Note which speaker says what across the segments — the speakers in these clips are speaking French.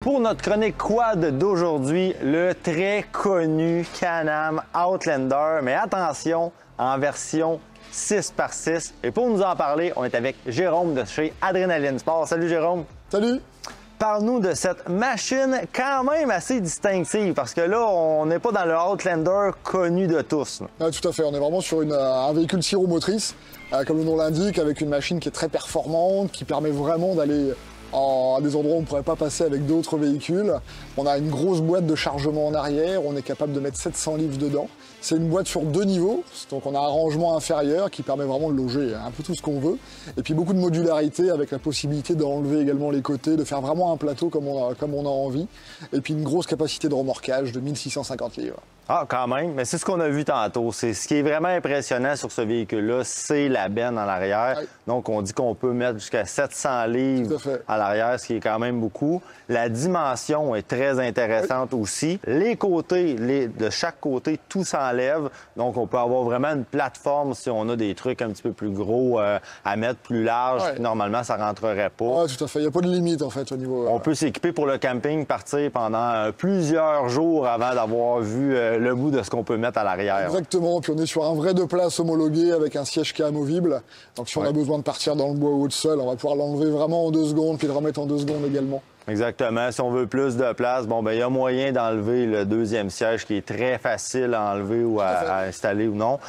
Speaker 1: Pour notre chronique quad d'aujourd'hui, le très connu Can-Am Outlander, mais attention, en version 6x6. Et pour nous en parler, on est avec Jérôme de chez Adrenaline Sport. Salut Jérôme!
Speaker 2: Salut!
Speaker 1: Parle-nous de cette machine quand même assez distinctive, parce que là, on n'est pas dans le Outlander connu de tous.
Speaker 2: Ah, tout à fait, on est vraiment sur un véhicule 6 roues motrices, comme le nom l'indique, avec une machine qui est très performante, qui permet vraiment d'aller à des endroits où on ne pourrait pas passer avec d'autres véhicules. On a une grosse boîte de chargement en arrière, on est capable de mettre 700 livres dedans. C'est une boîte sur 2 niveaux, donc on a un rangement inférieur qui permet vraiment de loger un peu tout ce qu'on veut. Et puis beaucoup de modularité avec la possibilité d'enlever également les côtés, de faire vraiment un plateau comme on a envie. Et puis une grosse capacité de remorquage de 1650 livres.
Speaker 1: Ah, quand même, mais c'est ce qu'on a vu tantôt. C'est ce qui est vraiment impressionnant sur ce véhicule-là, c'est la benne en arrière. Oui. Donc, on dit qu'on peut mettre jusqu'à 700 livres à l'arrière, ce qui est quand même beaucoup. La dimension est très intéressante aussi. Les côtés, de chaque côté, tout s'enlève. Donc, on peut avoir vraiment une plateforme si on a des trucs un petit peu plus gros à mettre, plus large. Oui. Normalement, ça rentrerait pas.
Speaker 2: Oui, tout à fait. Il n'y a pas de limite, en fait, au niveau...
Speaker 1: On peut s'équiper pour le camping, partir pendant plusieurs jours avant d'avoir vu le bout de ce qu'on peut mettre à l'arrière.
Speaker 2: Exactement, puis on est sur un vrai 2 places homologué avec un siège qui est amovible. Donc si on a besoin de partir dans le bois ou au sol, on va pouvoir l'enlever vraiment en 2 secondes, puis le remettre en 2 secondes également.
Speaker 1: Exactement. Si on veut plus de place, bon, ben il y a moyen d'enlever le 2e siège qui est très facile à enlever ou à installer ou non.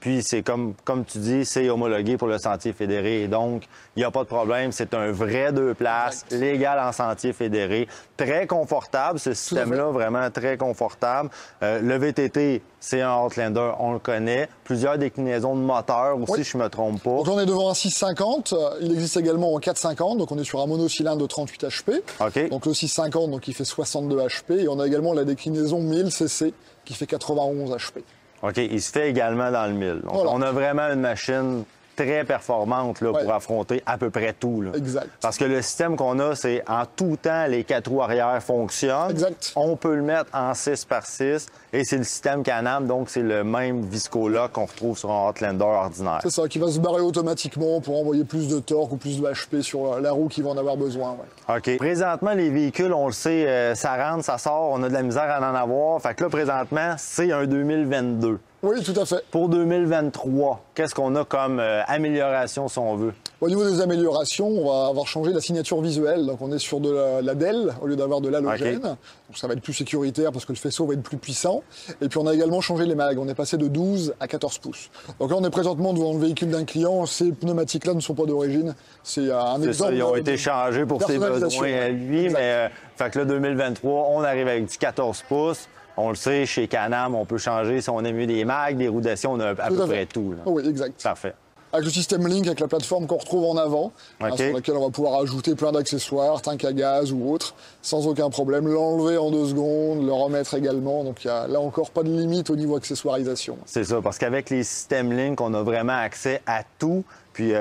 Speaker 1: Puis c'est comme tu dis, c'est homologué pour le sentier fédéré. Et donc, il n'y a pas de problème. C'est un vrai 2 places, légal en sentier fédéré. Très confortable, ce système-là, vraiment très confortable. Le VTT, c'est un Outlander, on le connaît. Plusieurs déclinaisons de moteurs aussi, je ne me trompe pas.
Speaker 2: Donc on est devant un 650. Il existe également en 450. Donc on est sur un monocylindre de 38 HP.
Speaker 1: Okay.
Speaker 2: Donc le 650, donc, il fait 62 HP. Et on a également la déclinaison 1000 cc qui fait 91 HP.
Speaker 1: OK, il se fait également dans le 1000. Donc, on a vraiment une machine très performante là, pour affronter à peu près tout. Là.
Speaker 2: Exact.
Speaker 1: Parce que le système qu'on a, c'est en tout temps, les 4 roues arrière fonctionnent.
Speaker 2: Exact.
Speaker 1: On peut le mettre en 6x6 et c'est le système Can-Am, donc c'est le même Viscola qu'on retrouve sur un Outlander ordinaire.
Speaker 2: C'est ça, qui va se barrer automatiquement pour envoyer plus de torque ou plus de HP sur la roue qui va en avoir besoin. Ouais.
Speaker 1: OK. Présentement, les véhicules, on le sait, ça rentre, ça sort, on a de la misère à en avoir. Fait que là, présentement, c'est un 2022.
Speaker 2: Oui, tout à fait.
Speaker 1: Pour 2023, qu'est-ce qu'on a comme amélioration, si on veut?
Speaker 2: Au niveau des améliorations, on va avoir changé la signature visuelle. Donc, on est sur de la DEL au lieu d'avoir de l'halogène. Okay. Donc, ça va être plus sécuritaire parce que le faisceau va être plus puissant. Et puis, on a également changé les mags. On est passé de 12 à 14 pouces. Donc là, on est présentement devant le véhicule d'un client. Ces pneumatiques-là ne sont pas d'origine. C'est un exemple.
Speaker 1: Ça, ils ont été changés pour ses besoins à lui. Mais fait que là, 2023, on arrive avec du 14 pouces. On le sait, chez Can-Am, on peut changer si on a mieux des mags, des roues d'acier, on a à peu près tout. Là.
Speaker 2: Oui, exact.
Speaker 1: Parfait.
Speaker 2: Avec le système Link, avec la plateforme qu'on retrouve en avant, sur laquelle on va pouvoir ajouter plein d'accessoires, tank à gaz ou autre, sans aucun problème. L'enlever en 2 secondes, le remettre également. Donc, il n'y a là encore pas de limite au niveau accessoirisation.
Speaker 1: C'est ça, parce qu'avec les systèmes Link, on a vraiment accès à tout. Puis,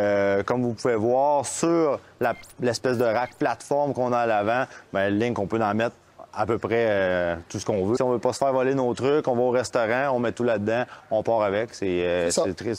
Speaker 1: comme vous pouvez voir, sur l'espèce de rack plateforme qu'on a à l'avant, bien, le Link, on peut en mettre à peu près tout ce qu'on veut. Si on veut pas se faire voler nos trucs, on va au restaurant, on met tout là-dedans, on part avec. C'est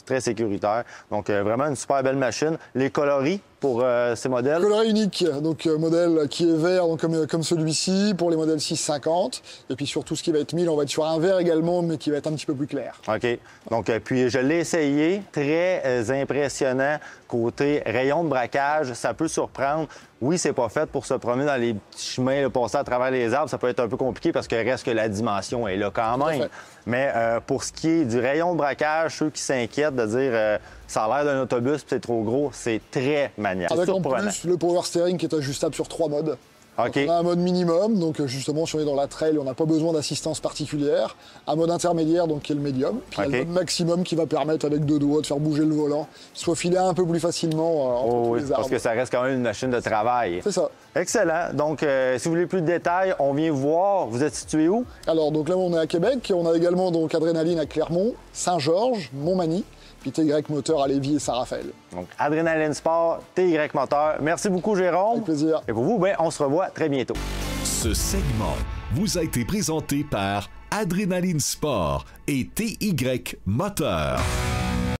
Speaker 1: très sécuritaire. Donc, vraiment une super belle machine. Les coloris pour ces modèles?
Speaker 2: Coloris unique, donc modèle qui est vert, donc comme celui-ci, pour les modèles 650. Et puis sur tout ce qui va être 1000, on va être sur un vert également, mais qui va être un petit peu plus clair.
Speaker 1: OK. Donc, puis je l'ai essayé, très impressionnant. Côté rayon de braquage, ça peut surprendre. Oui, c'est pas fait pour se promener dans les petits chemins, là, passer à travers les arbres. Ça peut être un peu compliqué parce que reste que la dimension est là quand même. Mais pour ce qui est du rayon de braquage, ceux qui s'inquiètent de dire ça a l'air d'un autobus puis c'est trop gros, c'est très maniable.
Speaker 2: Avec en plus le power steering qui est ajustable sur 3 modes.
Speaker 1: Okay.
Speaker 2: On a un mode minimum, donc justement si on est dans la trail, on n'a pas besoin d'assistance particulière. Un mode intermédiaire, donc qui est le médium. Puis il y a le mode maximum qui va permettre avec 2 doigts de faire bouger le volant, soit filer un peu plus facilement entre les arbres.
Speaker 1: Parce que ça reste quand même une machine de travail.
Speaker 2: C'est ça.
Speaker 1: Excellent. Donc, si vous voulez plus de détails, on vient vous voir. Vous êtes situé où?
Speaker 2: Alors, donc là, on est à Québec. On a également donc Adrénaline à Clermont, Saint-Georges, Montmagny, puis TY Moteur à Lévis et Saint-Raphaël.
Speaker 1: Donc, Adrénaline Sport, TY Moteur. Merci beaucoup, Jérôme.
Speaker 2: Avec plaisir.
Speaker 1: Et pour vous, bien, on se revoit très bientôt.
Speaker 3: Ce segment vous a été présenté par Adrénaline Sport et TY Moteur.